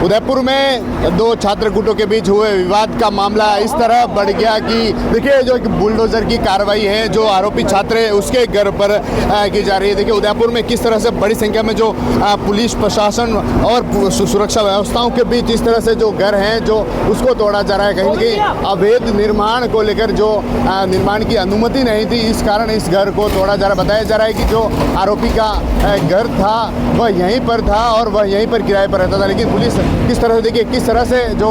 उदयपुर में दो छात्र गुटों के बीच हुए विवाद का मामला इस तरह बढ़ गया कि देखिए जो एक बुलडोजर की कार्रवाई है जो आरोपी छात्र है उसके घर पर की जा रही है। देखिए उदयपुर में किस तरह से बड़ी संख्या में जो पुलिस प्रशासन और सुरक्षा व्यवस्थाओं के बीच इस तरह से जो घर हैं जो उसको तोड़ा जा रहा है। कहीं ना कहीं अवैध निर्माण को लेकर जो निर्माण की अनुमति नहीं थी, इस कारण इस घर को तोड़ा जा रहा। बताया जा रहा है कि जो आरोपी का घर था वह यहीं पर था और वह यहीं पर किराए पर रहता था, लेकिन पुलिस किस तरह से देखिए किस तरह से जो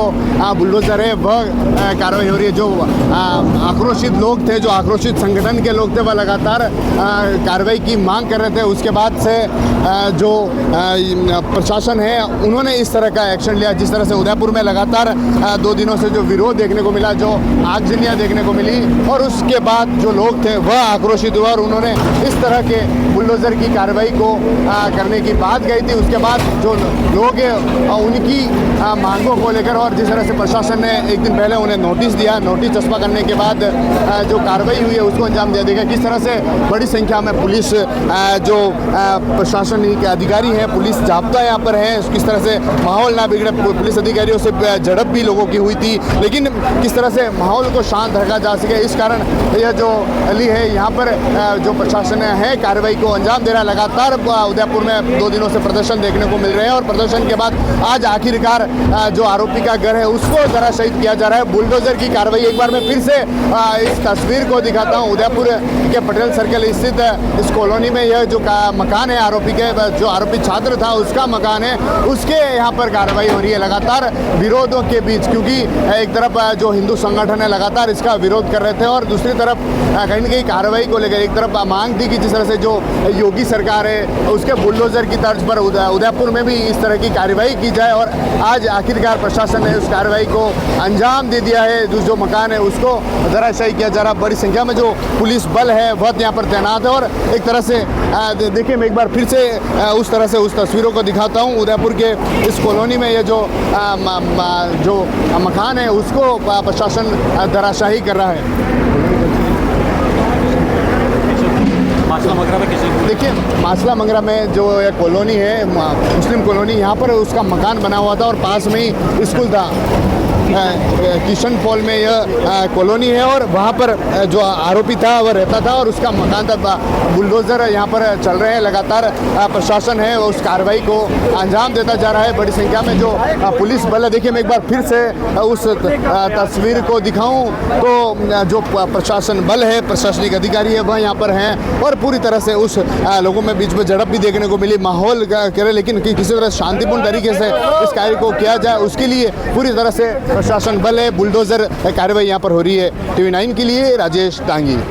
बुलडोजर है वह कार्रवाई हो रही है। जो आक्रोशित लोग थे, जो आक्रोशित संगठन के लोग थे, वह लगातार कार्रवाई की मांग कर रहे थे। उसके बाद से जो प्रशासन है उन्होंने इस तरह का एक्शन लिया। जिस तरह से उदयपुर में लगातार 2 दिनों से जो विरोध देखने को मिला, जो आगजनियाँ देखने को मिली और उसके बाद जो लोग थे वह आक्रोशित हुआ और उन्होंने इस तरह के बुलडोजर की कार्रवाई को करने की बात कही थी। उसके बाद जो लोग हैं उनकी मांगों को लेकर और जिस तरह से प्रशासन ने एक दिन पहले उन्हें नोटिस दिया, नोटिस चस्पा करने के बाद जो कार्रवाई हुई है उसको अंजाम दिया देगा। किस तरह से बड़ी संख्या में पुलिस जो प्रशासनिक अधिकारी हैं, पुलिस जाब्ता यहाँ पर है, किस तरह से माहौल ना बिगड़े। पुलिस अधिकारियों से झड़प भी लोगों की हुई थी, लेकिन किस तरह से माहौल को शांत रखा जा सके इस कारण यह जो अली है यहाँ पर जो प्रशासन है कार्रवाई को अंजाम दे रहा है। लगातार उदयपुर में 2 दिनों से प्रदर्शन देखने को मिल रहे हैं और प्रदर्शन के बाद आज आखिरकार जो आरोपी का घर है उसको जरा शहीद किया जा रहा है। बुलडोजर की कार्रवाई एक बार मैं फिर से इस तस्वीर को दिखाता हूँ। उदयपुर के पटेल सर्कल स्थित इस कॉलोनी में यह जो मकान है आरोपी के, जो आरोपी छात्र था उसका मकान है, उसके यहाँ पर कार्रवाई हो रही है लगातार विरोधों के बीच, क्योंकि एक तरफ जो हिंदू संगठन है लगातार इसका विरोध कर रहे थे और दूसरी तरफ कहीं न कहीं कार्रवाई को लेकर एक तरफ मांग थी कि जिस तरह से जो योगी सरकार है उसके बुलडोजर की तर्ज पर उदयपुर में भी इस तरह की कार्रवाई की जाए और आज आखिरकार प्रशासन ने उस कार्रवाई को अंजाम दे दिया है। जो मकान है उसको धराशायी किया जा रहा। बड़ी संख्या में जो पुलिस बल है वह यहाँ पर तैनात है और एक तरह से देखिए मैं एक बार फिर से उस तरह से उस तस्वीरों को दिखाता हूँ। उदयपुर के इस कॉलोनी में ये जो मकान है उसको प्रशासन धराशायी कर रहा है। देखिए मासला मंगरा में जो ये कॉलोनी है मुस्लिम कॉलोनी, यहाँ पर उसका मकान बना हुआ था और पास में ही स्कूल था। किशन पॉल में यह कॉलोनी है और वहाँ पर जो आरोपी था वह रहता था और उसका मकान था। बुलडोज़र यहाँ पर चल रहे हैं, लगातार प्रशासन है उस कार्रवाई को अंजाम देता जा रहा है। बड़ी संख्या में जो पुलिस बल है, देखिए मैं एक बार फिर से उस तस्वीर को दिखाऊं तो जो प्रशासन बल है, प्रशासनिक अधिकारी है वह यहाँ पर हैं और पूरी तरह से उस लोगों में बीच में झड़प भी देखने को मिली। माहौल करे लेकिन किसी तरह शांतिपूर्ण तरीके से इस कार्य को किया जाए उसके लिए पूरी तरह से प्रशासन बल है, बुलडोजर कार्रवाई यहाँ पर हो रही है। TV9 के लिए राजेश डांगी।